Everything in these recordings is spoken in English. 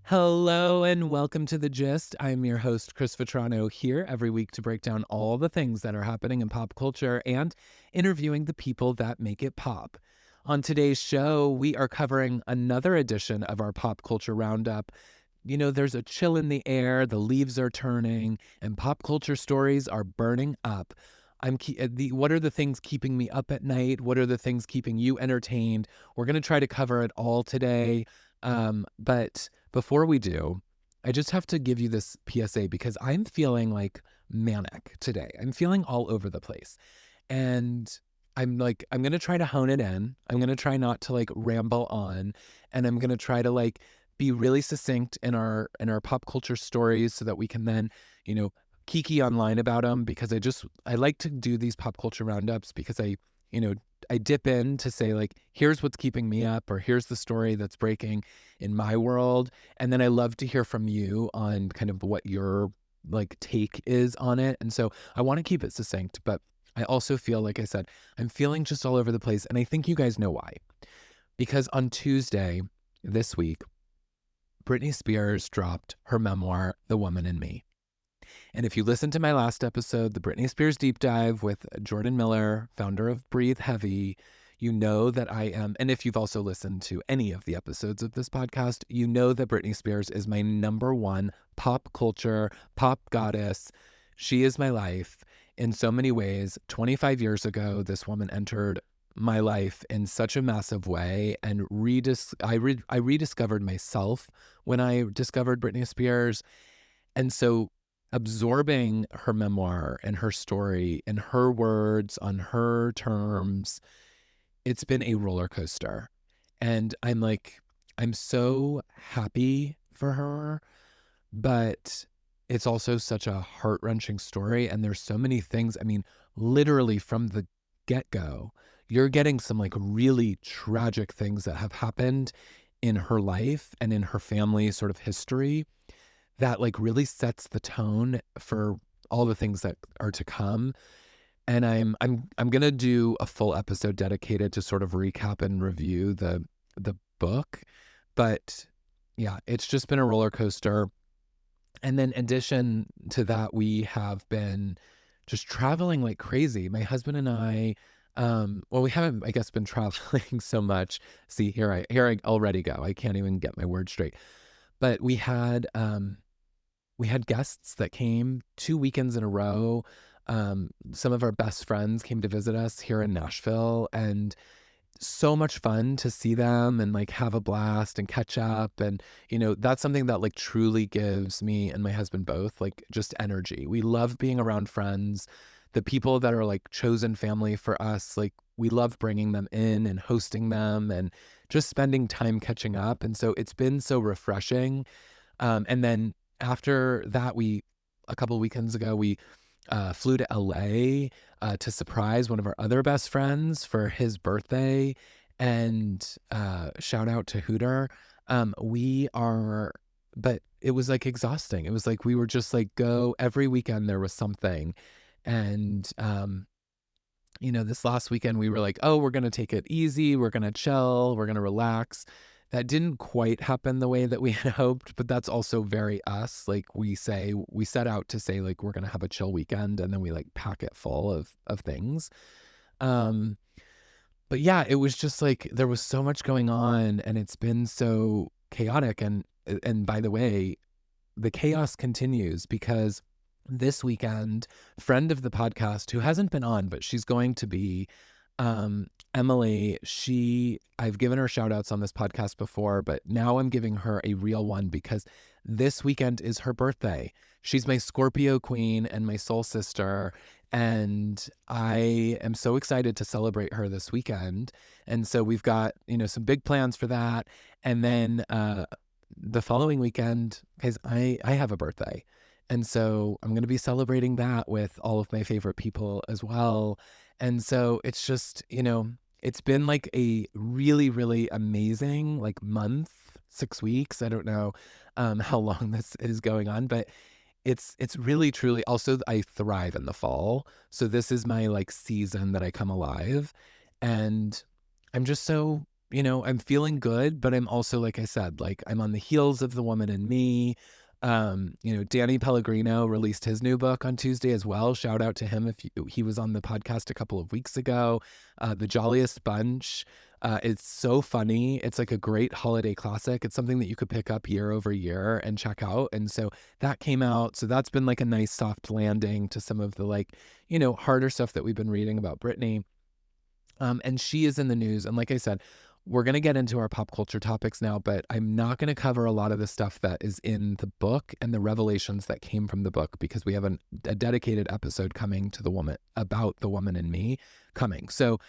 Hello and welcome to The Gist. I'm your host, Chris Vetrano, here every week to break down all the things that are happening in pop culture and interviewing the people that make it pop. On today's show, we are covering another edition of our pop culture roundup. You know, there's a chill in the air, the leaves are turning, and pop culture stories are burning up. What are the things keeping me up at night? What are the things keeping you entertained? We're going to try to cover it all today. But before we do, I just have to give you this PSA because I'm feeling like manic today. I'm feeling all over the place. And I'm going to try to hone it in. I'm going to try not to like ramble on, and I'm going to try to like be really succinct in our pop culture stories so that we can then, kiki online about them, because I like to do these pop culture roundups because I dip in to say like, here's what's keeping me up, or here's the story that's breaking in my world. And then I love to hear from you on kind of what your like take is on it. And so I want to keep it succinct, but I also feel, like I said, I'm feeling just all over the place. And I think you guys know why. Because on Tuesday this week, Britney Spears dropped her memoir, The Woman in Me. And if you listened to my last episode, the Britney Spears deep dive with Jordan Miller, founder of Breathe Heavy, you know that I am, and if you've also listened to any of the episodes of this podcast, you know that Britney Spears is my number one pop culture, pop goddess. She is my life in so many ways. 25 years ago, this woman entered my life in such a massive way, and I rediscovered myself when I discovered Britney Spears. And so absorbing her memoir and her story in her words, on her terms, it's been a roller coaster. And I'm so happy for her, but it's also such a heart-wrenching story. And there's so many things. I mean, literally from the get-go, you're getting some like really tragic things that have happened in her life and in her family sort of history that like really sets the tone for all the things that are to come. And I'm gonna do a full episode dedicated to sort of recap and review the book. But yeah, it's just been a roller coaster. And then in addition to that, we have been just traveling like crazy. My husband and I, well, we haven't, I guess, been traveling so much. See, here I already go. I can't even get my words straight. But we had guests that came 2 weekends in a row. Some of our best friends came to visit us here in Nashville, and so much fun to see them and like have a blast and catch up. And, that's something that like truly gives me and my husband both like just energy. We love being around friends, the people that are like chosen family for us. Like we love bringing them in and hosting them and just spending time catching up. And so it's been so refreshing. And then after that, a couple weekends ago, we flew to LA to surprise one of our other best friends for his birthday. And shout out to Hooter. But it was like exhausting. It was like we were just like go every weekend there was something. And this last weekend we were like, oh, we're gonna take it easy, we're gonna chill, we're gonna relax. That didn't quite happen the way that we had hoped, but that's also very us. Like we set out to say like we're gonna have a chill weekend, and then we like pack it full of things. But yeah, it was just like there was so much going on, and it's been so chaotic. And by the way, the chaos continues because this weekend, friend of the podcast who hasn't been on, but she's going to be, Emily, I've given her shout outs on this podcast before, but now I'm giving her a real one because this weekend is her birthday. She's my Scorpio queen and my soul sister. And I am so excited to celebrate her this weekend. And so we've got, some big plans for that. And then, the following weekend, guys, I have a birthday. And so I'm going to be celebrating that with all of my favorite people as well. And so it's just, it's been like a really, really amazing like month, 6 weeks. I don't know how long this is going on, but it's really, truly, also I thrive in the fall. So this is my like season that I come alive. And I'm just so I'm feeling good, but I'm also, like I said, like I'm on the heels of The Woman in Me. Danny Pellegrino released his new book on Tuesday as well. Shout out to him if he was on the podcast a couple of weeks ago. The Jolliest Bunch. It's so funny. It's like a great holiday classic. It's something that you could pick up year over year and check out. And so that came out. So that's been like a nice soft landing to some of the harder stuff that we've been reading about Britney. And she is in the news. And like I said, we're going to get into our pop culture topics now, but I'm not going to cover a lot of the stuff that is in the book and the revelations that came from the book, because we have a dedicated episode coming to about The Woman in Me coming. So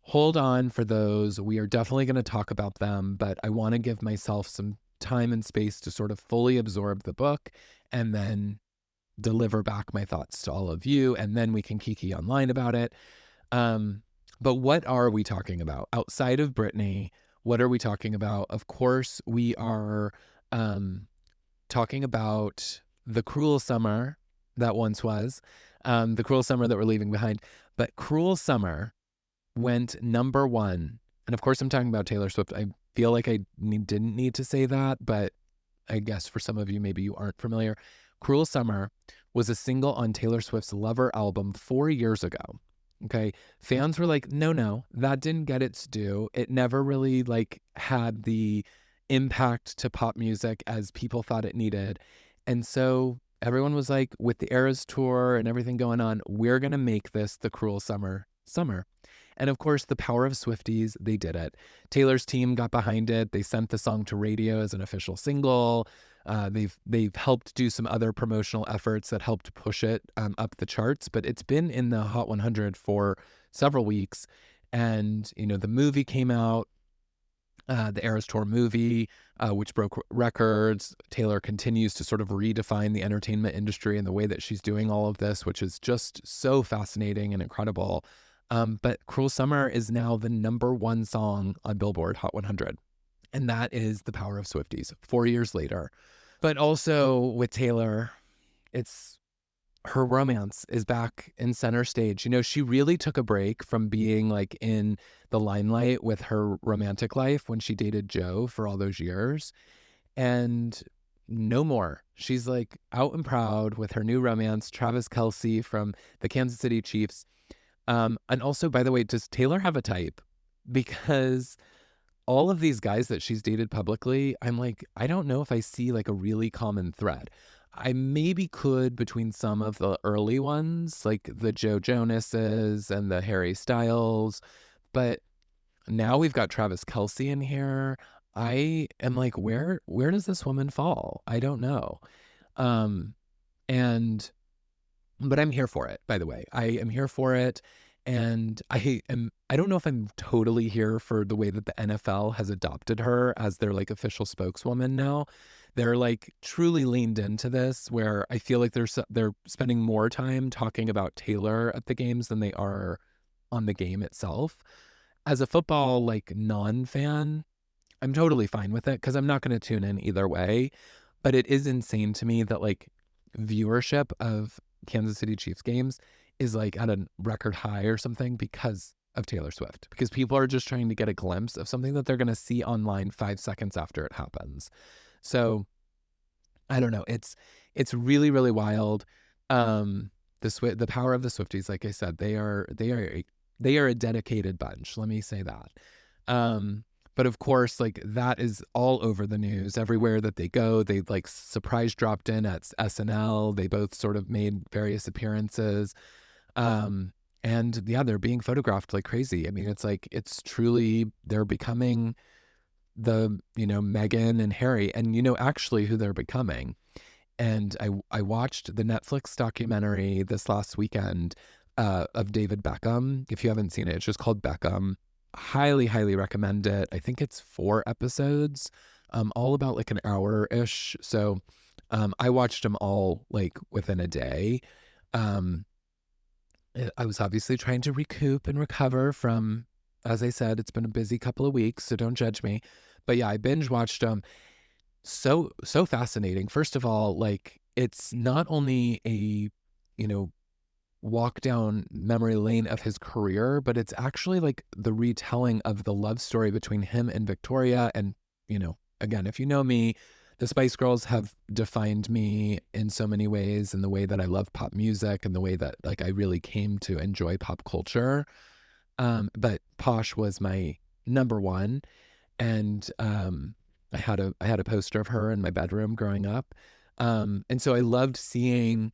hold on for those. We are definitely going to talk about them, but I want to give myself some time and space to sort of fully absorb the book and then deliver back my thoughts to all of you. And then we can kiki online about it. But what are we talking about outside of Britney? What are we talking about? Of course, we are talking about the cruel summer that once was, the cruel summer that we're leaving behind. But Cruel Summer went number one. And of course, I'm talking about Taylor Swift. I feel like I didn't need to say that, but I guess for some of you, maybe you aren't familiar. Cruel Summer was a single on Taylor Swift's Lover album 4 years ago. Okay. Fans were like, no, that didn't get its due. It never really had the impact to pop music as people thought it needed. And so everyone was like, with the Eras tour and everything going on, we're going to make this the Cruel Summer. And of course, the power of Swifties, they did it. Taylor's team got behind it. They sent the song to radio as an official single. They've helped do some other promotional efforts that helped push it up the charts, but it's been in the Hot 100 for several weeks. And, the movie came out, the Eras Tour movie, which broke records. Taylor continues to sort of redefine the entertainment industry and the way that she's doing all of this, which is just so fascinating and incredible. But Cruel Summer is now the number one song on Billboard Hot 100. And that is the power of Swifties 4 years later. But also with Taylor, it's her romance is back in center stage. She really took a break from being in the limelight with her romantic life when she dated Joe for all those years. And no more. She's out and proud with her new romance, Travis Kelce from the Kansas City Chiefs. And also, by the way, does Taylor have a type? Because all of these guys that she's dated publicly, I'm I don't know if I see a really common thread. I maybe could between some of the early ones, like the Joe Jonases and the Harry Styles. But now we've got Travis Kelce in here. I am where does this woman fall? I don't know. But I'm here for it, by the way. I am here for it. And I don't know if I'm totally here for the way that the NFL has adopted her as their official spokeswoman now. They're truly leaned into this, where I feel like they're spending more time talking about Taylor at the games than they are on the game itself. As a football non-fan, I'm totally fine with it because I'm not going to tune in either way. But it is insane to me that viewership of Kansas City Chiefs games is at a record high or something because of Taylor Swift, because people are just trying to get a glimpse of something that they're going to see online 5 seconds after it happens. So I don't know. It's really, really wild. The power of the Swifties, like I said, they are a dedicated bunch. Let me say that. But of course, that is all over the news everywhere that they go. They surprise dropped in at SNL. They both sort of made various appearances. And yeah, they're being photographed like crazy. I mean, it's truly, they're becoming the, Meghan and Harry, and actually who they're becoming. And I watched the Netflix documentary this last weekend of David Beckham. If you haven't seen it, it's just called Beckham. Highly, highly recommend it. I think it's 4 episodes, all about an hour-ish. So I watched them all within a day. I was obviously trying to recoup and recover from, as I said, it's been a busy couple of weeks, so don't judge me. But yeah, I binge watched them. So fascinating. First of all, it's not only a, walk down memory lane of his career, but it's actually like the retelling of the love story between him and Victoria. And, again, if you know me, the Spice Girls have defined me in so many ways, in the way that I love pop music and the way that like I really came to enjoy pop culture. But Posh was my number one. And I had a poster of her in my bedroom growing up. And so I loved seeing,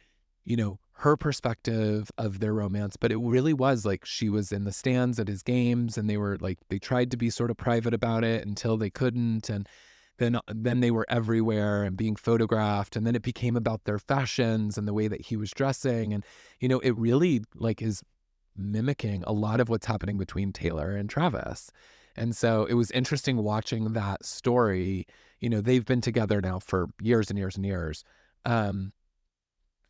her perspective of their romance, but it really was like she was in the stands at his games, and they tried to be sort of private about it until they couldn't. And then they were everywhere and being photographed, and then it became about their fashions and the way that he was dressing. And, it really like is mimicking a lot of what's happening between Taylor and Travis. And so it was interesting watching that story. They've been together now for years and years and years.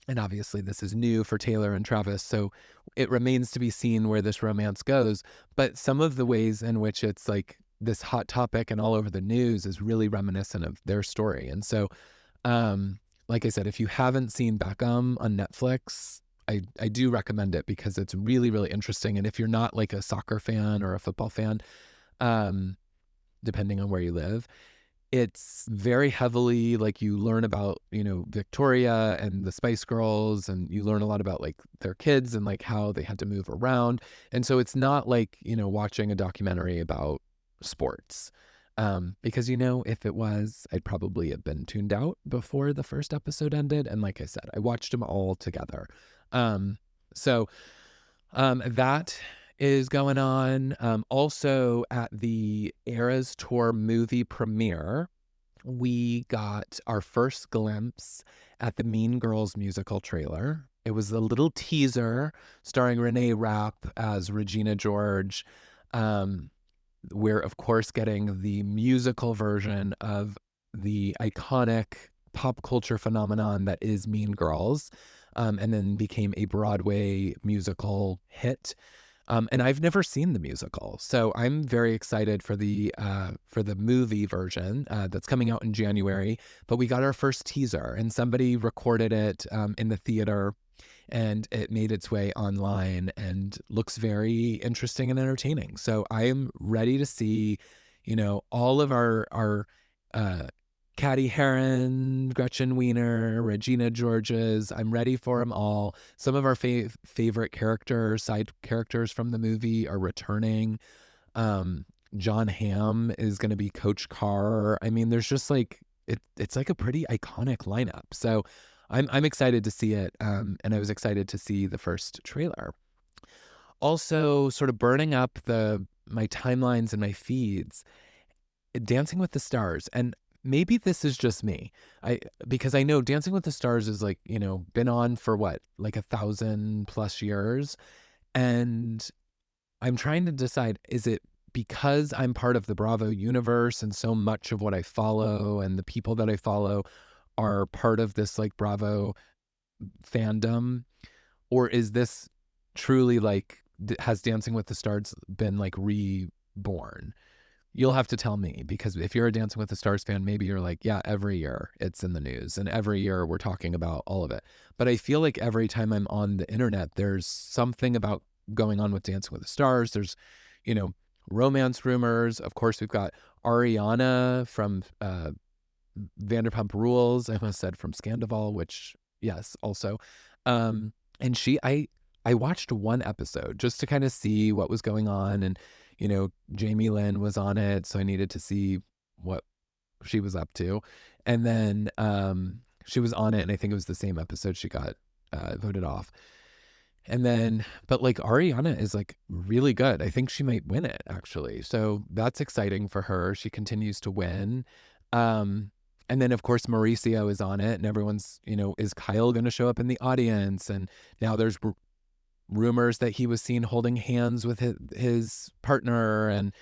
And obviously this is new for Taylor and Travis. So it remains to be seen where this romance goes. But some of the ways in which it's like this hot topic and all over the news is really reminiscent of their story. And so, like I said, if you haven't seen Beckham on Netflix, I do recommend it because it's really, really interesting. And if you're not like a soccer fan or a football fan, depending on where you live, it's very heavily like you learn about, Victoria and the Spice Girls, and you learn a lot about like their kids and like how they had to move around. And so it's not like, watching a documentary about sports. Because, if it was, I'd probably have been tuned out before the first episode ended. And like I said, I watched them all together. So that is going on. Also at the Eras Tour movie premiere, we got our first glimpse at the Mean Girls musical trailer. It was a little teaser starring Renee Rapp as Regina George. We're, of course, getting the musical version of the iconic pop culture phenomenon that is Mean Girls, and then became a Broadway musical hit. And I've never seen the musical, so I'm very excited for the movie version that's coming out in January. But we got our first teaser, and somebody recorded it in the theater, and it made its way online and looks very interesting and entertaining. So I am ready to see, all of our Caddy Heron, Gretchen Wiener, Regina Georges. I'm ready for them all. Some of our favorite characters, side characters from the movie are returning. John Hamm is going to be Coach Carr. I mean, there's just like, it's like a pretty iconic lineup. So I'm excited to see it. And I was excited to see the first trailer. Also, sort of burning up my timelines and my feeds, Dancing with the Stars. And maybe this is just me. Because I know Dancing with the Stars is like, been on for what, like 1,000+ years. And I'm trying to decide, is it because I'm part of the Bravo universe and so much of what I follow and the people that I follow are part of this like Bravo fandom? Or is this truly like, has Dancing with the Stars been like reborn? You'll have to tell me, because if you're a Dancing with the Stars fan, maybe you're like, yeah, every year it's in the news and every year we're talking about all of it. But I feel like every time I'm on the internet, there's something about going on with Dancing with the Stars. There's, romance rumors. Of course, we've got Ariana from Vanderpump Rules. I almost said from Scandival, which, yes, also. And I watched one episode just to kind of see what was going on. And Jamie Lynn was on it, so I needed to see what she was up to. And then she was on it, and I think it was the same episode she got voted off. And then, but like Ariana is like really good. I think she might win it, actually. So that's exciting for her. She continues to win. And then, of course, Mauricio is on it, and everyone's, is Kyle going to show up in the audience? And now there's rumors that he was seen holding hands with his partner, and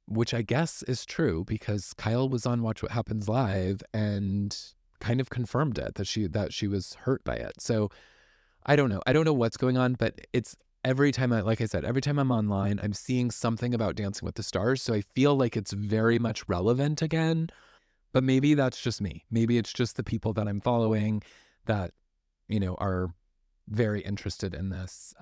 which I guess is true, because Kyle was on Watch What Happens Live and kind of confirmed it, that she was hurt by it. So I don't know what's going on, but it's every time like I said, every time I'm online, I'm seeing something about Dancing with the Stars. So I feel like it's very much relevant again. But maybe that's just me. Maybe it's just the people that I'm following that, are very interested in this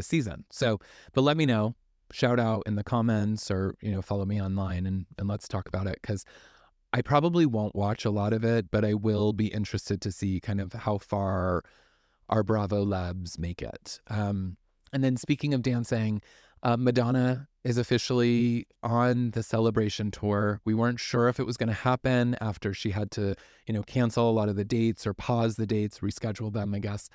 season. So, but let me know, shout out in the comments, or, follow me online, and let's talk about it, because I probably won't watch a lot of it, but I will be interested to see kind of how far our Bravo Labs make it. And then speaking of dancing, Madonna is officially on the Celebration tour. We weren't sure if it was going to happen after she had to, cancel a lot of the dates or pause the dates, reschedule them, I guess,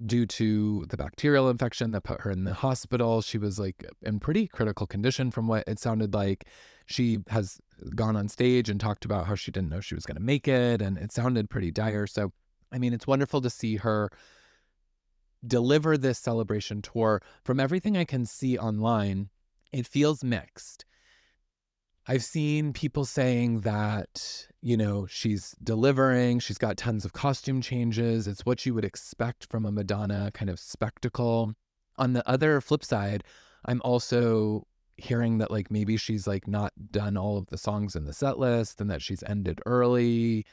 due to the bacterial infection that put her in the hospital. She was like in pretty critical condition from what it sounded like. She has gone on stage and talked about how she didn't know she was going to make it, and it sounded pretty dire. So, I mean, it's wonderful to see her deliver this Celebration tour. From everything I can see online, it feels mixed. I've seen people saying that, she's delivering, she's got tons of costume changes. It's what you would expect from a Madonna kind of spectacle. On the other flip side, I'm also hearing that like maybe she's like not done all of the songs in the set list and that she's ended early.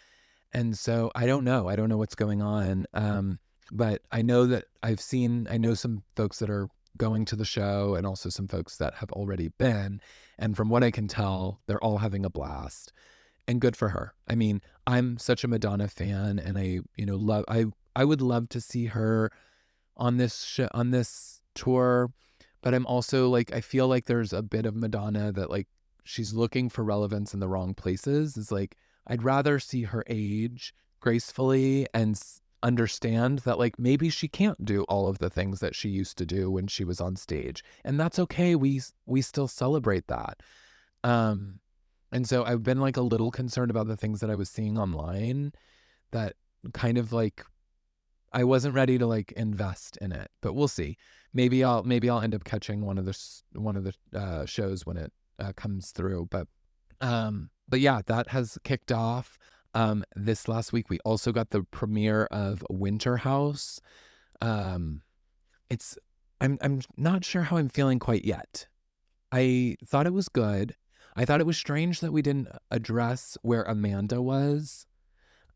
And so I don't know. I don't know what's going on. But I know that I know some folks that are going to the show, and also some folks that have already been. And from what I can tell, they're all having a blast, and good for her. I mean, I'm such a Madonna fan, and I would love to see her on this tour, but I'm also like, I feel like there's a bit of Madonna that like she's looking for relevance in the wrong places. It's like, I'd rather see her age gracefully and understand that like maybe she can't do all of the things that she used to do when she was on stage, and that's okay. We still celebrate that. And so I've been like a little concerned about the things that I was seeing online, that kind of like I wasn't ready to like invest in it, but we'll see. Maybe I'll end up catching one of the shows when it comes through. But yeah, that has kicked off. This last week, we also got the premiere of Winter House. It's I'm not sure how I'm feeling quite yet. I thought it was good. I thought it was strange that we didn't address where Amanda was.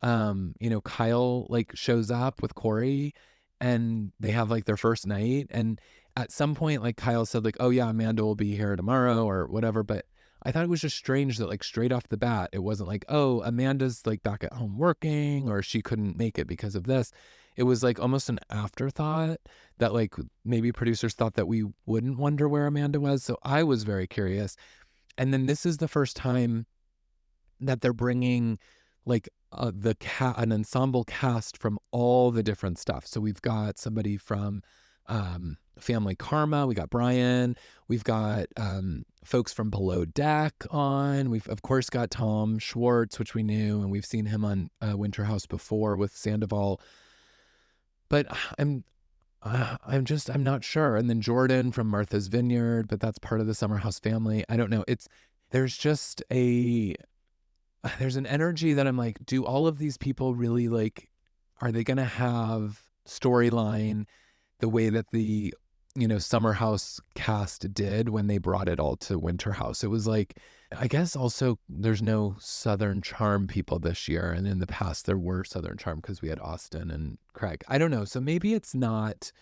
Kyle like shows up with Corey, and they have like their first night. And at some point, like Kyle said, like, oh yeah, Amanda will be here tomorrow or whatever. But I thought it was just strange that like straight off the bat, it wasn't like, oh, Amanda's like back at home working, or she couldn't make it because of this. It was like almost an afterthought that like maybe producers thought that we wouldn't wonder where Amanda was. So I was very curious. And then this is the first time that they're bringing like an ensemble cast from all the different stuff. So we've got somebody from Family Karma, we got Brian, we've got folks from Below Deck on. We've of course got Tom Schwartz, which we knew, and we've seen him on Winter House before with Sandoval. But I'm not sure. And then Jordan from Martha's Vineyard, but that's part of the Summer House family. I don't know. There's just there's an energy that I'm like, do all of these people really like, are they going to have storyline the way that the, Summer House cast did when they brought it all to Winter House? It was like, I guess also there's no Southern Charm people this year. And in the past there were Southern Charm because we had Austin and Craig. I don't know. So maybe it's not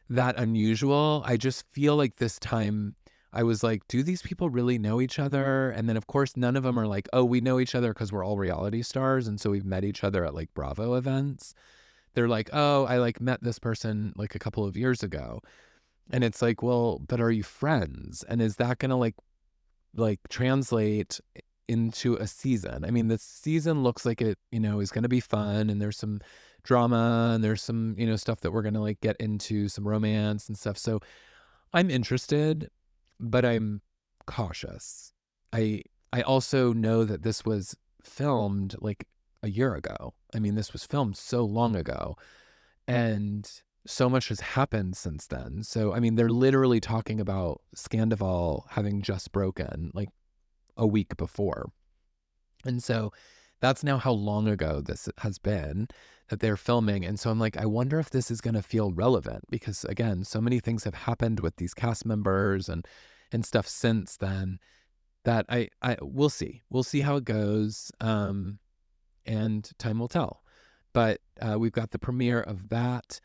that unusual. I just feel like this time I was like, do these people really know each other? And then of course, none of them are like, oh, we know each other because we're all reality stars. And so we've met each other at like Bravo events. They're like, oh, I like met this person like a couple of years ago. And it's like, well, but are you friends? And is that going to like translate into a season? I mean, the season looks like it, is going to be fun, and there's some drama, and there's some, stuff that we're going to like get into, some romance and stuff. So I'm interested, but I'm cautious. I also know that this was filmed like a year ago. I mean, this was filmed so long ago, and so much has happened since then. So, I mean, they're literally talking about Scandival having just broken like a week before. And so that's now how long ago this has been that they're filming. And so I'm like, I wonder if this is going to feel relevant, because again, so many things have happened with these cast members and stuff since then, that we'll see how it goes. And time will tell. But we've got the premiere of that.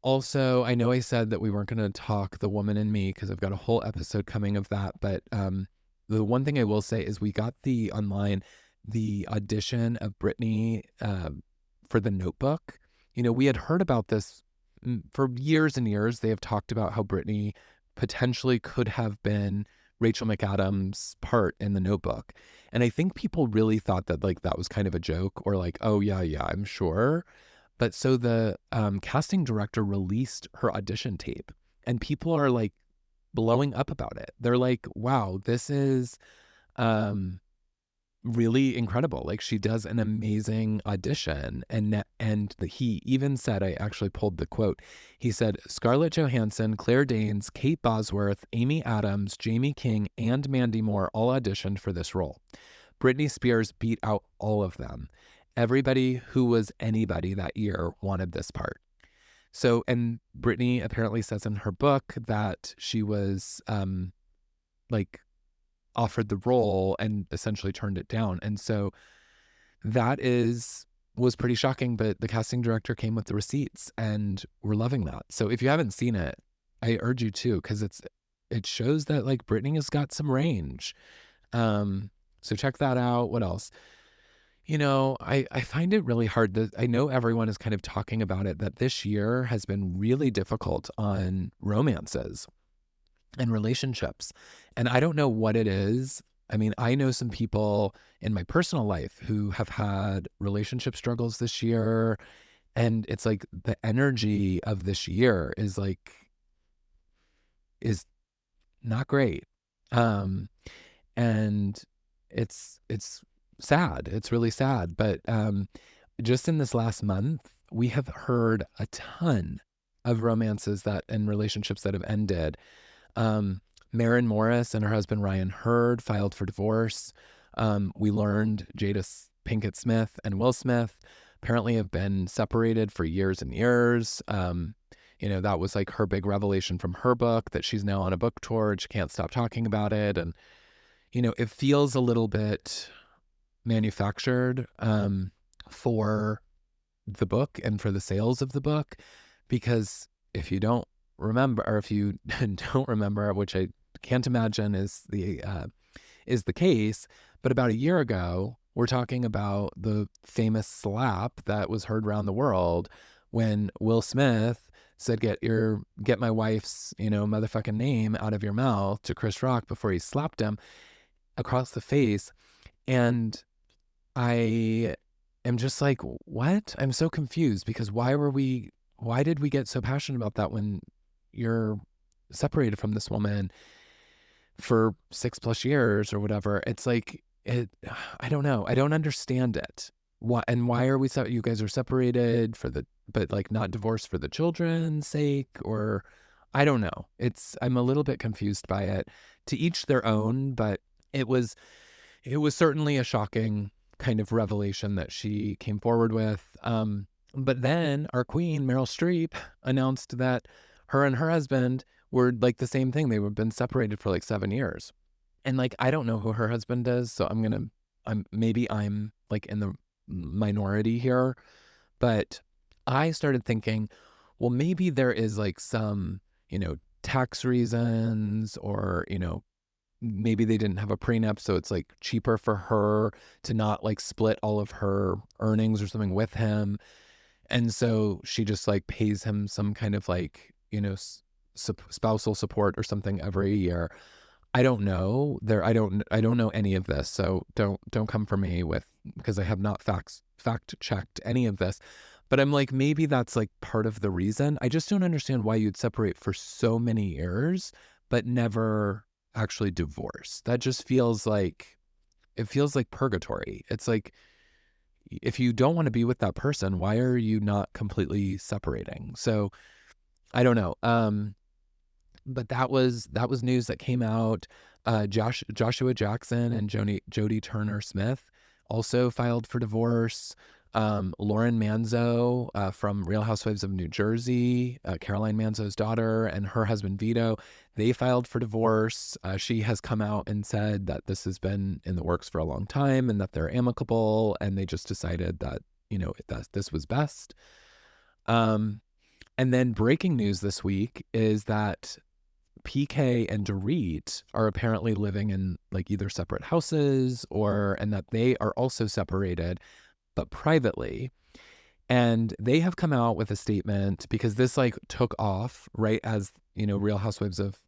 Also, I know I said that we weren't going to talk The Woman in Me because I've got a whole episode coming of that. But the one thing I will say is we got the audition of Brittany for The Notebook. You know, we had heard about this for years and years. They have talked about how Brittany potentially could have been Rachel McAdams' part in The Notebook. And I think people really thought that like that was kind of a joke, or like, oh yeah, I'm sure. But so the casting director released her audition tape, and people are like blowing up about it. They're like, wow, this is really incredible. Like, she does an amazing audition. And he even said, I actually pulled the quote. He said, Scarlett Johansson, Claire Danes, Kate Bosworth, Amy Adams, Jamie King, and Mandy Moore all auditioned for this role. Britney Spears beat out all of them. Everybody who was anybody that year wanted this part. So, and Britney apparently says in her book that she was like offered the role and essentially turned it down. And so that was pretty shocking, but the casting director came with the receipts and we're loving that. So if you haven't seen it, I urge you to, because it shows that like Britney has got some range. So check that out. What else? You know, I find it really hard that I know everyone is kind of talking about it, that this year has been really difficult on romances and relationships. And I don't know what it is. I mean, I know some people in my personal life who have had relationship struggles this year. And it's like the energy of this year is not great. And it's sad. It's really sad. But just in this last month, we have heard a ton of romances and relationships that have ended. Maren Morris and her husband Ryan Hurd filed for divorce. We learned Jada Pinkett Smith and Will Smith apparently have been separated for years and years. You know, that was like her big revelation from her book, that she's now on a book tour and she can't stop talking about it. And, you know, it feels a little bit manufactured for the book and for the sales of the book, because if you don't remember, or if you don't remember, which I can't imagine is the case, but about a year ago, we're talking about the famous slap that was heard around the world when Will Smith said, get my wife's, you know, motherfucking name out of your mouth to Chris Rock before he slapped him across the face. And I am just like, what? I'm so confused, because why did we get so passionate about that when you're separated from this woman for 6+ years or whatever? It's like, I don't know. I don't understand it. Why are you guys are separated but like not divorced for the children's sake, or I don't know. I'm a little bit confused by it. To each their own, but it was certainly a shocking kind of revelation that she came forward with. But then our queen, Meryl Streep, announced that her and her husband were like the same thing. They were been separated for like 7 years. And like, I don't know who her husband is, so maybe I'm like in the minority here, but I started thinking, well, maybe there is like some, you know, tax reasons, or, you know, maybe they didn't have a prenup, so it's like cheaper for her to not like split all of her earnings or something with him. And so she just like pays him some kind of like, you know, spousal support or something every year. I don't know. I don't know any of this, so don't come for me because I have not fact checked any of this. But I'm like, maybe that's like part of the reason. I just don't understand why you'd separate for so many years but never actually divorce. That just feels like purgatory. It's like, if you don't want to be with that person, why are you not completely separating? So I don't know. But that was news that came out. Joshua Jackson and Jodie Turner Smith also filed for divorce. Lauren Manzo from Real Housewives of New Jersey, Caroline Manzo's daughter, and her husband Vito, they filed for divorce. She has come out and said that this has been in the works for a long time and that they're amicable, and they just decided that, that this was best. And then breaking news this week is that PK and Dorit are apparently living in like either separate houses and that they are also separated, but privately. And they have come out with a statement because this like took off right as, Real Housewives of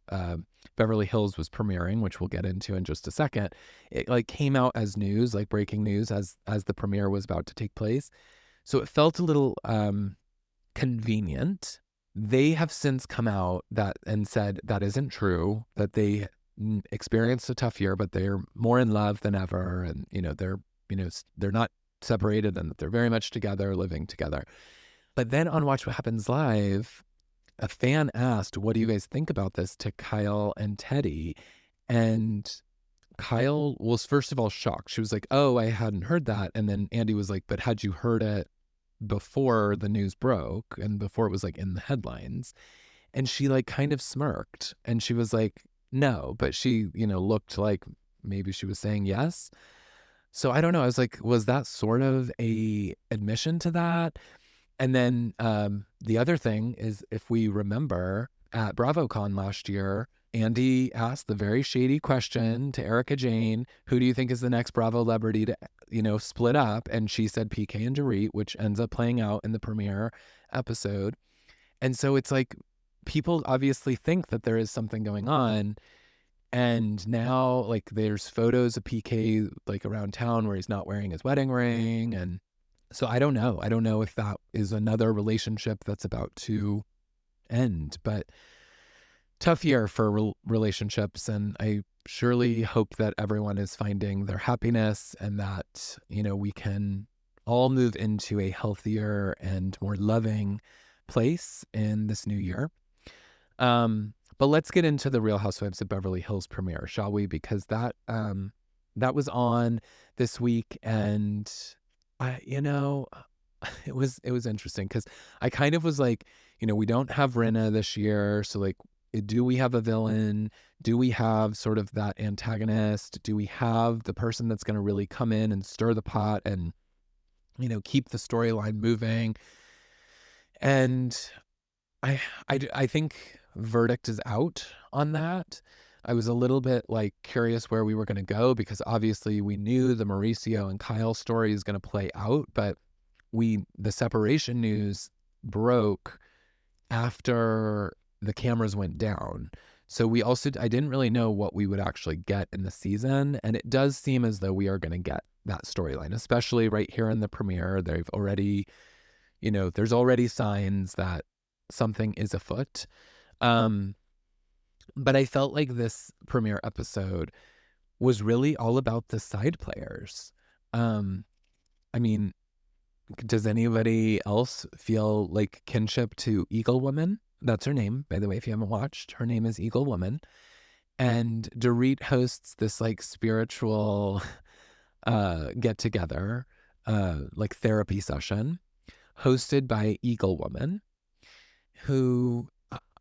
Beverly Hills was premiering, which we'll get into in just a second. It like came out as news, like breaking news as the premiere was about to take place. So it felt a little convenient. They have since come out and said that isn't true, that they experienced a tough year, but they're more in love than ever. And, they're not separated and that they're very much together, living together. But then on Watch What Happens Live, a fan asked, what do you guys think about this, to Kyle and Teddy? And Kyle was first of all shocked. She was like, oh, I hadn't heard that. And then Andy was like, but had you heard it before the news broke and before it was like in the headlines? And she like kind of smirked and she was like, no, but she, looked like maybe she was saying yes. So I don't know. I was like, was that sort of a admission to that? And then the other thing is, if we remember at BravoCon last year, Andy asked the very shady question to Erica Jane, who do you think is the next Bravo celebrity to, split up? And she said PK and Dorit, which ends up playing out in the premiere episode. And so it's like people obviously think that there is something going on. And now, like, there's photos of PK, like, around town where he's not wearing his wedding ring. And so I don't know. I don't know if that is another relationship that's about to end. But tough year for relationships. And I surely hope that everyone is finding their happiness and that, we can all move into a healthier and more loving place in this new year. But let's get into the Real Housewives of Beverly Hills premiere, shall we? Because that was on this week, and it was interesting because I kind of was like, we don't have Rinna this year, so like, do we have a villain? Do we have sort of that antagonist? Do we have the person that's going to really come in and stir the pot and keep the storyline moving? And I think verdict is out on that. I was a little bit like curious where we were going to go because obviously we knew the Mauricio and Kyle story is going to play out, but the separation news broke after the cameras went down. So I didn't really know what we would actually get in the season. And it does seem as though we are going to get that storyline, especially right here in the premiere. They've already, there's already signs that something is afoot. But I felt like this premiere episode was really all about the side players. I mean, does anybody else feel like kinship to Eagle Woman? That's her name, by the way, if you haven't watched. Her name is Eagle Woman. And Dorit hosts this like spiritual get together, like therapy session hosted by Eagle Woman, who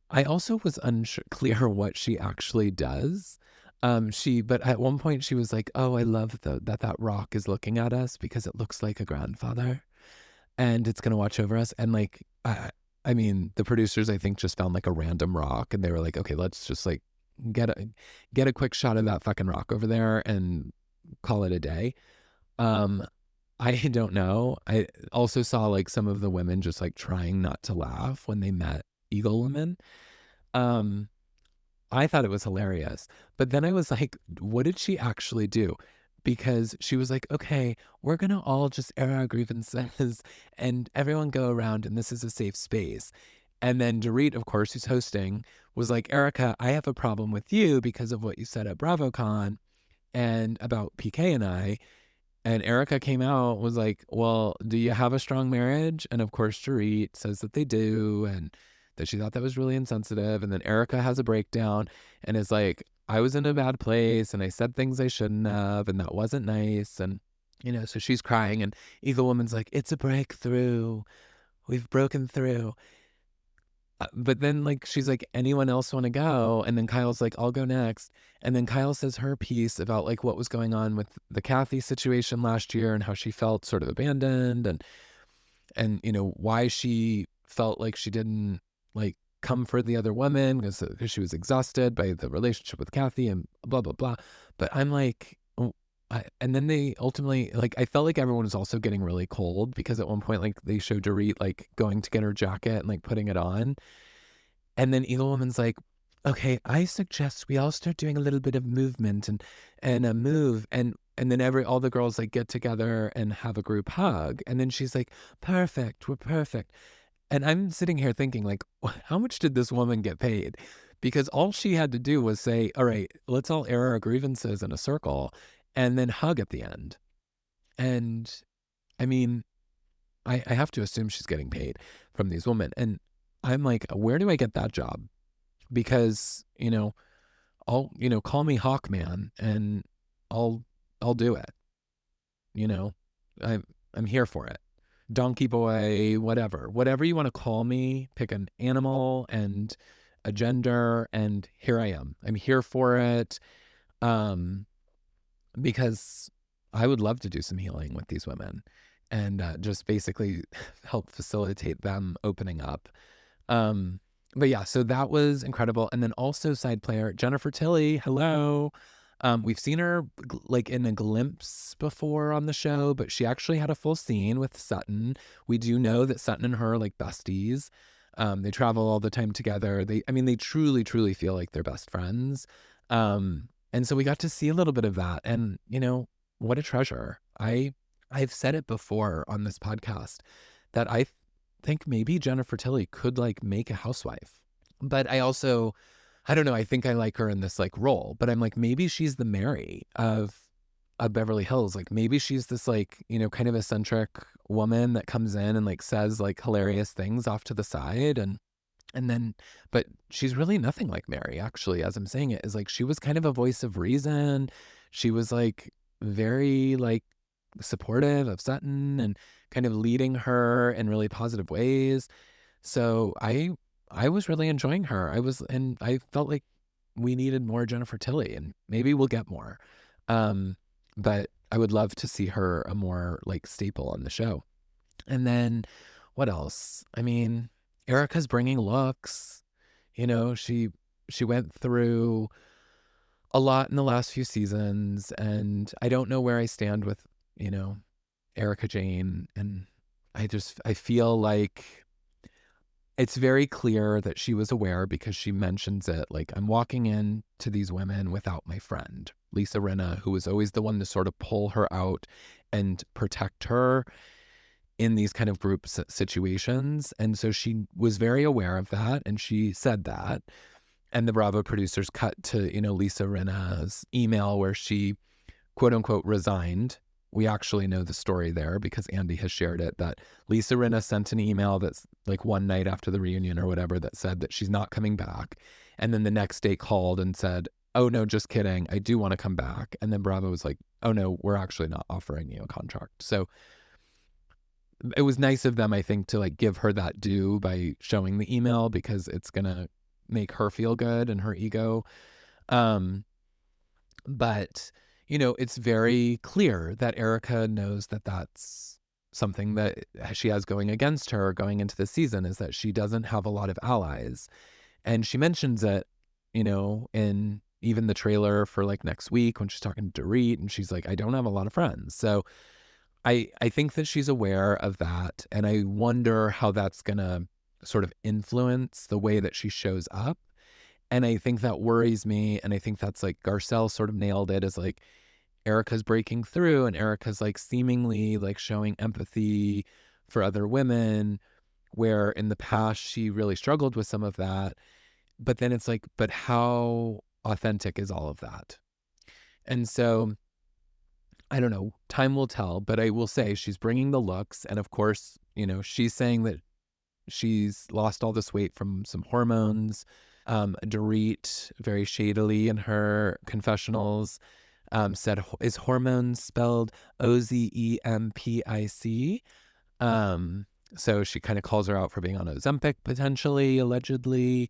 I also was unclear what she actually does. But at one point she was like, oh, I love that rock is looking at us because it looks like a grandfather and it's going to watch over us. And like, I mean, the producers, I think, just found like a random rock and they were like, okay, let's just like get a quick shot of that fucking rock over there and call it a day. I don't know. I also saw like some of the women just like trying not to laugh when they met Eagle Woman. I thought it was hilarious. But then I was like, what did she actually do? Because she was like, okay, we're going to all just air our grievances and everyone go around and this is a safe space. And then Dorit, of course, who's hosting, was like, Erica, I have a problem with you because of what you said at BravoCon and about PK and I. And Erica came out, was like, well, do you have a strong marriage? And of course, Dorit says that they do and that she thought that was really insensitive. And then Erica has a breakdown and is like, I was in a bad place and I said things I shouldn't have and that wasn't nice. And So she's crying, and Eagle Woman's like, it's a breakthrough. We've broken through. But then, like, she's like, anyone else want to go? And then Kyle's like, I'll go next. And then Kyle says her piece about like what was going on with the Kathy situation last year and how she felt sort of abandoned, and why she felt like she didn't like come for the other women because she was exhausted by the relationship with Kathy and blah blah blah. But I'm like, and then they ultimately, like, I felt like everyone was also getting really cold because at one point, like, they showed Dorit like going to get her jacket and like putting it on, and then Eagle Woman's like, okay, I suggest we all start doing a little bit of movement and a move, and then all the girls like get together and have a group hug, and then she's like, perfect, we're perfect. And I'm sitting here thinking, like, how much did this woman get paid? Because all she had to do was say, all right, let's all air our grievances in a circle and then hug at the end. And I mean, I have to assume she's getting paid from these women. And I'm like, where do I get that job? Because, I'll, call me Hawkman and I'll do it. You know, I'm here for it. Donkey boy, whatever you want to call me, pick an animal and a gender, and here I am. I'm here for it. Because I would love to do some healing with these women and just basically help facilitate them opening up. But yeah, so that was incredible. And then also side player, Jennifer Tilly, hello. We've seen her like in a glimpse before on the show, but she actually had a full scene with Sutton. We do know that Sutton and her are like besties. They travel all the time together. They truly, truly feel like they're best friends. And so we got to see a little bit of that. And, what a treasure. I've said it before on this podcast that I think maybe Jennifer Tilly could like make a housewife. But I don't know, I think I like her in this like role, but I'm like, maybe she's the Mary of Beverly Hills. Like maybe she's this like, kind of eccentric woman that comes in and like says like hilarious things off to the side, and then, but she's really nothing like Mary, actually, as I'm saying it, is like she was kind of a voice of reason. She was like very like supportive of Sutton and kind of leading her in really positive ways. So I was really enjoying her. And I felt like we needed more Jennifer Tilly, and maybe we'll get more. But I would love to see her a more like staple on the show. And then what else? I mean, Erica's bringing looks. She went through a lot in the last few seasons, and I don't know where I stand with, Erica Jane. And I feel like it's very clear that she was aware because she mentions it. Like, I'm walking in to these women without my friend, Lisa Rinna, who was always the one to sort of pull her out and protect her in these kind of group situations. And so she was very aware of that. And she said that. And the Bravo producers cut to, Lisa Rinna's email where she, quote unquote, resigned. We actually know the story there because Andy has shared it, that Lisa Rinna sent an email that's like one night after the reunion or whatever that said that she's not coming back. And then the next day called and said, oh, no, just kidding. I do want to come back. And then Bravo was like, oh, no, we're actually not offering you a contract. So it was nice of them, I think, to like give her that due by showing the email because it's going to make her feel good and her ego. But it's very clear that Erica knows that that's something that she has going against her going into the season, is that she doesn't have a lot of allies. And she mentions it, in even the trailer for like next week when she's talking to Dorit, and she's like, I don't have a lot of friends. So I think that she's aware of that. And I wonder how that's going to sort of influence the way that she shows up. And I think that worries me. And I think that's like Garcelle sort of nailed it, as like Erica's breaking through and Erica's like seemingly like showing empathy for other women, where in the past she really struggled with some of that. But then it's like, but how authentic is all of that? And so I don't know, time will tell, but I will say she's bringing the looks. And of course, she's saying that she's lost all this weight from some hormones. Dorit, very shadily in her confessionals, said, is hormones spelled Ozempic? So she kind of calls her out for being on Ozempic, potentially, allegedly.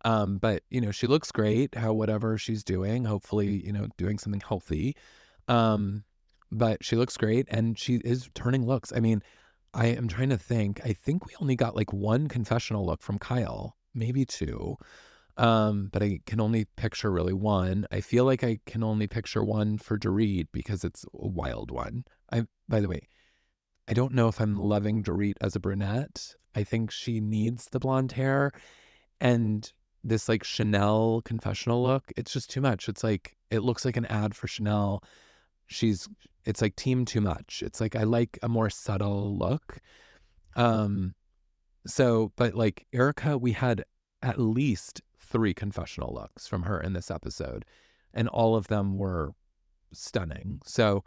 But, she looks great, whatever she's doing, hopefully, doing something healthy. But she looks great and she is turning looks. I mean, I am trying to think. I think we only got like one confessional look from Kyle, maybe two. But I can only picture really one. I feel like I can only picture one for Dorit because it's a wild one. By the way, I don't know if I'm loving Dorit as a brunette. I think she needs the blonde hair, and this like Chanel confessional look, it's just too much. It's like, it looks like an ad for Chanel. It's like team too much. It's like, I like a more subtle look. But like Erica, we had at least 3 confessional looks from her in this episode, and all of them were stunning. So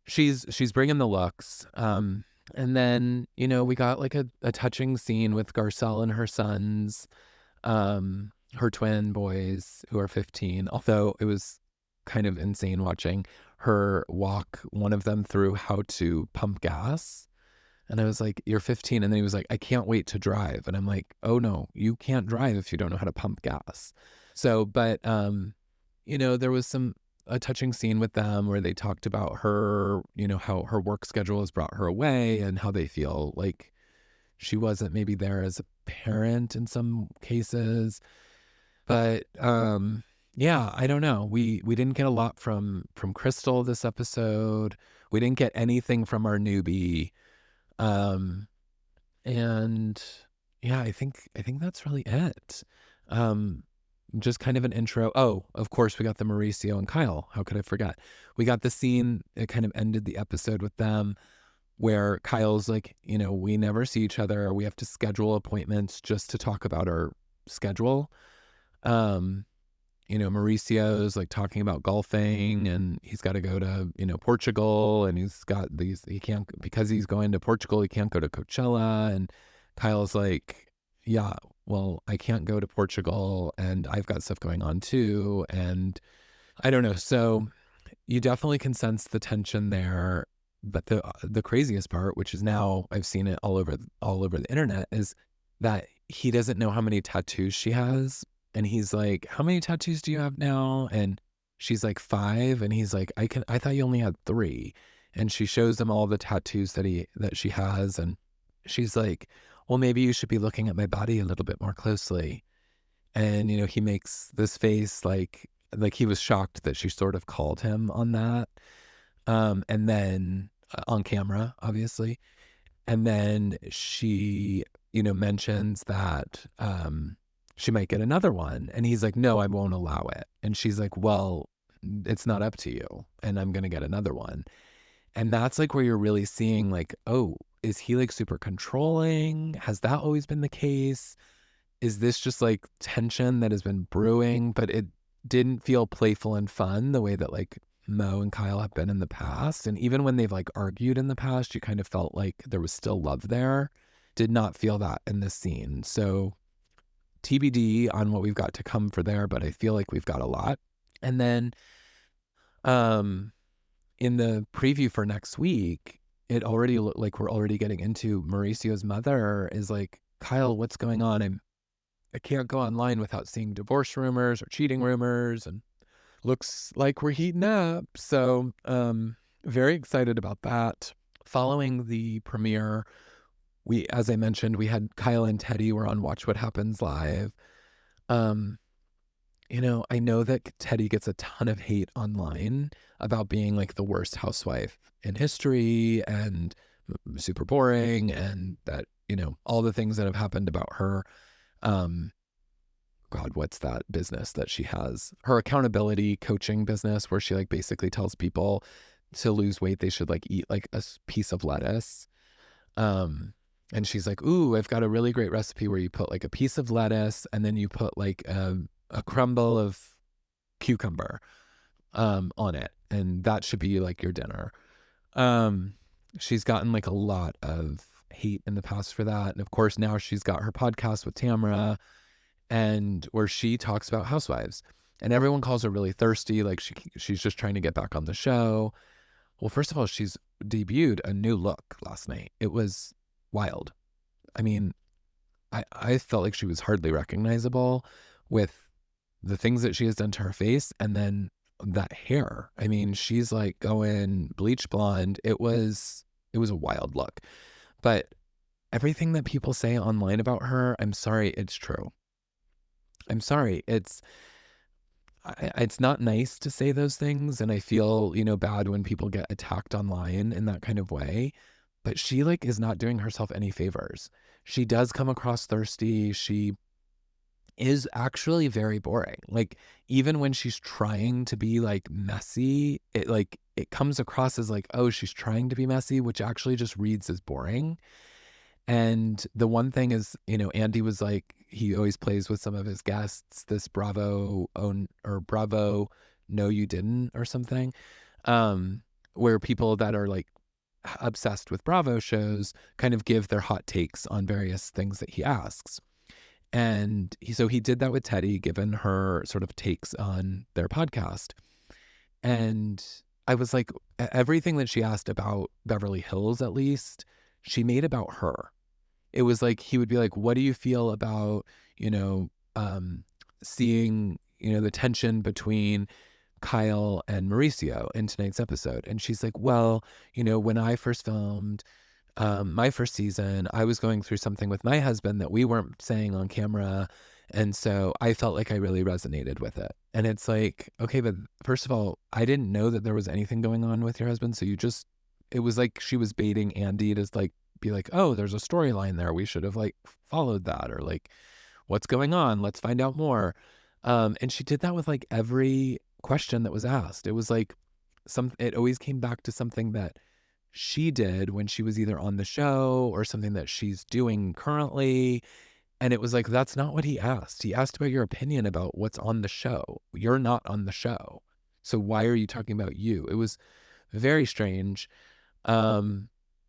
she's bringing the looks. And then, we got like a touching scene with Garcelle and her sons, her twin boys who are 15, although it was kind of insane watching her walk one of them through how to pump gas. And I was like, you're 15. And then he was like, I can't wait to drive. And I'm like, oh no, you can't drive if you don't know how to pump gas. So, but, there was a touching scene with them where they talked about her, how her work schedule has brought her away and how they feel like she wasn't maybe there as a parent in some cases. But, yeah, I don't know. We didn't get a lot from Crystal this episode. We didn't get anything from our newbie. And yeah, I think that's really it. Just kind of an intro. Oh, of course, we got the Mauricio and Kyle. How could I forget? We got the scene. It kind of ended the episode with them where Kyle's like, we never see each other. We have to schedule appointments just to talk about our schedule. Mauricio's like talking about golfing and he's got to go to, Portugal, and he can't, because he's going to Portugal, he can't go to Coachella. And Kyle's like, yeah, well, I can't go to Portugal and I've got stuff going on too. And I don't know. So you definitely can sense the tension there. But the craziest part, which is now I've seen it all over the internet, is that he doesn't know how many tattoos she has. And he's like, how many tattoos do you have now? And she's like, 5. And he's like, I thought you only had 3. And she shows him all the tattoos that she has. And she's like, well, maybe you should be looking at my body a little bit more closely. And, he makes this face like he was shocked that she sort of called him on that. And then on camera, obviously. And then she, mentions that, she might get another one. And he's like, no, I won't allow it. And she's like, well, it's not up to you. And I'm going to get another one. And that's like where you're really seeing like, oh, is he like super controlling? Has that always been the case? Is this just like tension that has been brewing, but it didn't feel playful and fun the way that like Mo and Kyle have been in the past? And even when they've like argued in the past, you kind of felt like there was still love there. Did not feel that in this scene. So TBD on what we've got to come for there, but I feel like we've got a lot. And then in the preview for next week, it already looked like we're already getting into Mauricio's mother is like, Kyle, what's going on? I can't go online without seeing divorce rumors or cheating rumors, and looks like we're heating up. So very excited about that. Following the premiere, as I mentioned, we had Kyle and Teddy were on Watch What Happens Live. I know that Teddy gets a ton of hate online about being like the worst housewife in history and super boring, and that, all the things that have happened about her. God, what's that business that she has? Her accountability coaching business where she like basically tells people to lose weight, they should like eat like a piece of lettuce. And she's like, ooh, I've got a really great recipe where you put like a piece of lettuce and then you put like a crumble of cucumber on it. And that should be like your dinner. She's gotten like a lot of hate in the past for that. And of course, now she's got her podcast with Tamra, and where she talks about Housewives. And everyone calls her really thirsty, like she's just trying to get back on the show. Well, first of all, she's debuted a new look last night. It was wild. I mean, I felt like she was hardly recognizable with the things that she has done to her face, and then that hair. I mean, she's like going bleach blonde. It was a wild look. But everything that people say online about her, I'm sorry, it's true. I'm sorry. It's not nice to say those things, and I feel, bad when people get attacked online in that kind of way. But she like is not doing herself any favors. She does come across thirsty. She is actually very boring. Like, even when she's trying to be like messy, it comes across as like, oh, she's trying to be messy, which actually just reads as boring. And the one thing is, Andy was like, he always plays with some of his guests, this Bravo own or Bravo No You Didn't or something, where people that are like obsessed with Bravo shows kind of give their hot takes on various things that he asks. And so he did that with Teddy, given her sort of takes on their podcast. And I was like, everything that she asked about Beverly Hills, at least, she made about her. It was like, he would be like, what do you feel about, seeing, the tension between Kyle and Mauricio in tonight's episode? And she's like, well, when I first filmed my first season, I was going through something with my husband that we weren't saying on camera. And so I felt like I really resonated with it. And it's like, okay, but first of all, I didn't know that there was anything going on with your husband. So it was like she was baiting Andy to like, be like, oh, there's a storyline there. We should have like followed that, or like, what's going on? Let's find out more. And she did that with like every question that was asked. It was like it always came back to something that she did when she was either on the show or something that she's doing currently. And it was like, that's not what he asked. He asked about your opinion about what's on the show. You're not on the show. So why are you talking about you? It was very strange.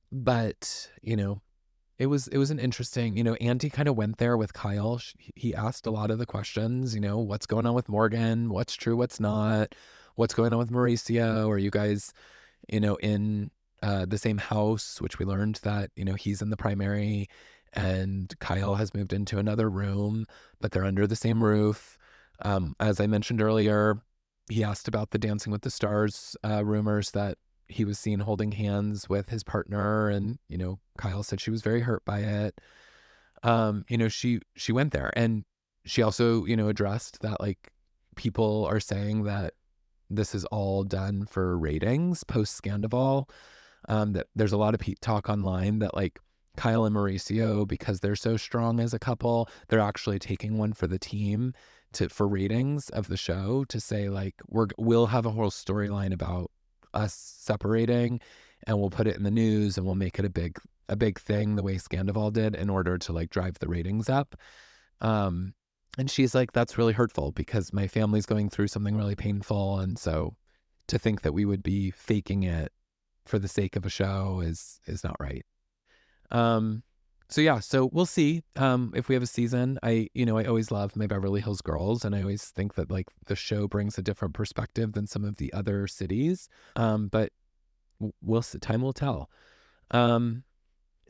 But, it was an interesting, Andy kind of went there with Kyle. He asked a lot of the questions, what's going on with Morgan? What's true? What's not? What's going on with Mauricio? Are you guys, in the same house, which we learned that, he's in the primary and Kyle has moved into another room, but they're under the same roof. As I mentioned earlier, he asked about the Dancing with the Stars rumors that he was seen holding hands with his partner, and Kyle said she was very hurt by it. She went there, and she also addressed that like people are saying that this is all done for ratings post Scandival. That there's a lot of talk online that like Kyle and Mauricio, because they're so strong as a couple, they're actually taking one for the team for ratings of the show, to say like we'll have a whole storyline about us separating, and we'll put it in the news, and we'll make it a big thing the way Scandival did, in order to like drive the ratings up. And she's like, that's really hurtful because my family's going through something really painful, and so to think that we would be faking it for the sake of a show is not right. So yeah, so we'll see if we have a season. I always love my Beverly Hills girls, and I always think that like the show brings a different perspective than some of the other cities. But we'll see, time will tell. And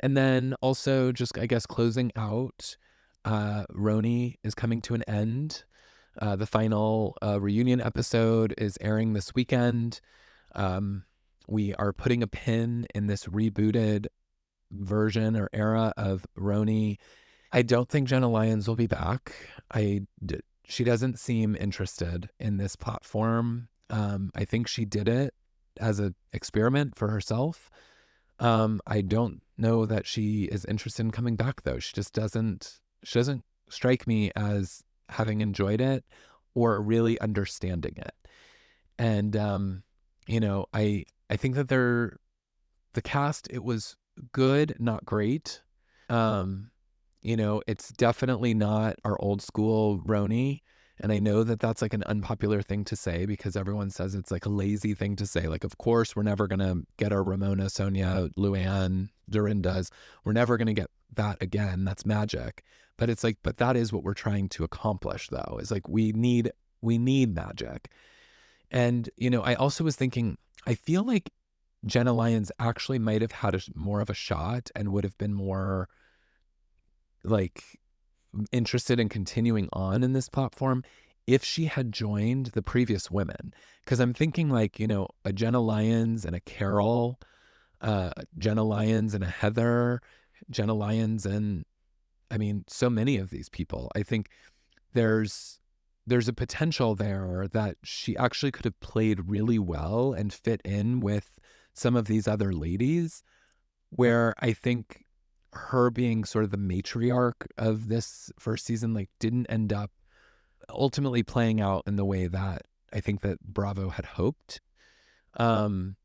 then also just, I guess, closing out, RHONY is coming to an end. The final reunion episode is airing this weekend. We are putting a pin in this rebooted version or era of RHONY. I don't think Jenna Lyons will be back. She doesn't seem interested in this platform. I think she did it as an experiment for herself. I don't know that she is interested in coming back, though. She doesn't strike me as having enjoyed it or really understanding it. And I think that the cast, it was good, not great. It's definitely not our old school RHONY. And I know that that's like an unpopular thing to say, because everyone says it's like a lazy thing to say. Like, of course, we're never going to get our Ramona, Sonia, Luann, Dorindas. We're never going to get that again. That's magic. But it's like, but that is what we're trying to accomplish, though, is like we need We need magic. And, I also was thinking, I feel like Jenna Lyons actually might have had more of a shot and would have been more like interested in continuing on in this platform if she had joined the previous women. Because I'm thinking like, a Jenna Lyons and a Carol, Jenna Lyons and a Heather, Jenna Lyons and, I mean, so many of these people. I think there's a potential there that she actually could have played really well and fit in with some of these other ladies, where I think her being sort of the matriarch of this first season like didn't end up ultimately playing out in the way that I think that Bravo had hoped. Um,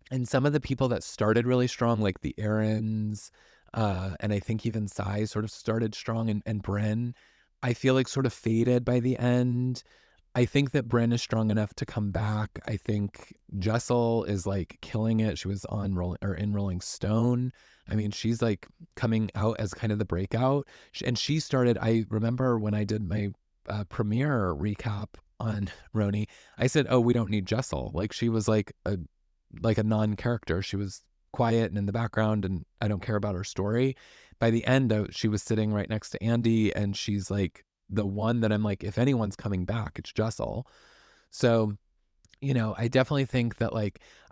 and some of the people that started really strong, like the Aarons, and I think even Sai sort of started strong, and Bryn, I feel like sort of faded by the end. I think that Bryn is strong enough to come back. I think Jessel is like killing it. She was on in Rolling Stone. I mean, she's like coming out as kind of the breakout. And she started, I remember when I did my premiere recap on Roni, I said, oh, we don't need Jessel. Like she was like a non-character. She was quiet and in the background, and I don't care about her story. By the end, she was sitting right next to Andy, and she's like the one that I'm like, if anyone's coming back, it's Jessel. So, I definitely think that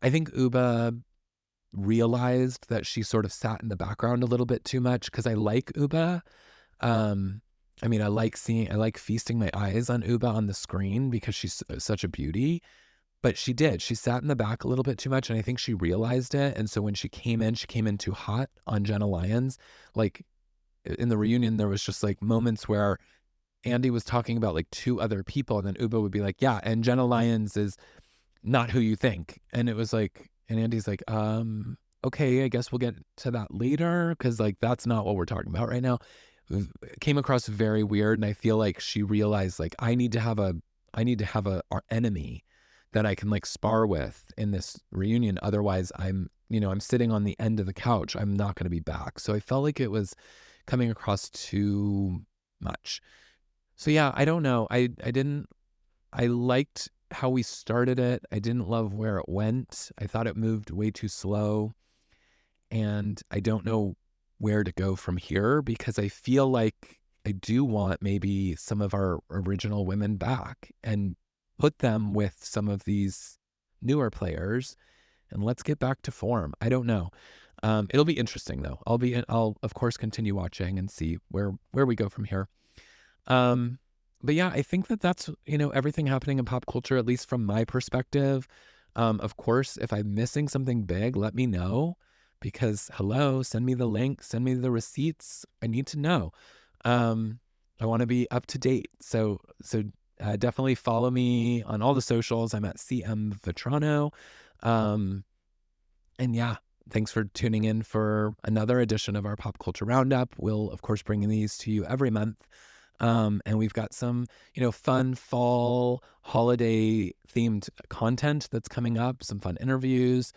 I think Uba realized that she sort of sat in the background a little bit too much, because I like Uba. I mean, I like feasting my eyes on Uba on the screen because she's such a beauty. But she sat in the back a little bit too much, and I think she realized it. And so when she came in too hot on Jenna Lyons. Like in the reunion, there was just like moments where Andy was talking about like two other people, and then Uba would be like, yeah, and Jenna Lyons is not who you think. And it was like, and Andy's like, okay, I guess we'll get to that later, because like that's not what we're talking about right now. It came across very weird, and I feel like she realized like I need to have a our enemy that I can like spar with in this reunion. Otherwise, I'm sitting on the end of the couch. I'm not going to be back. So I felt like it was coming across too much. So yeah, I don't know. I liked how we started it. I didn't love where it went. I thought it moved way too slow. And I don't know where to go from here, because I feel like I do want maybe some of our original women back and put them with some of these newer players, and let's get back to form. I don't know. It'll be interesting though. I'll of course continue watching and see where we go from here. But yeah, I think that that's, everything happening in pop culture, at least from my perspective. Of course, if I'm missing something big, let me know, because hello, send me the link, send me the receipts. I need to know. I want to be up to date. So definitely follow me on all the socials. I'm at CM Vetrano. And yeah, thanks for tuning in for another edition of our Pop Culture Roundup. We'll, of course, bring these to you every month. And we've got some, fun fall holiday themed content that's coming up, some fun interviews.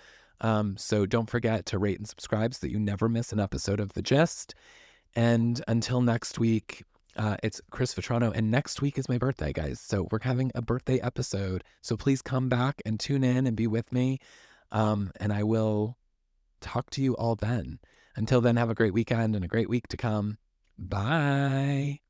So don't forget to rate and subscribe so that you never miss an episode of The Gist. And until next week, it's Chris Vetrano, and next week is my birthday, guys. So we're having a birthday episode. So please come back and tune in and be with me. And I will talk to you all then. Until then, have a great weekend and a great week to come. Bye.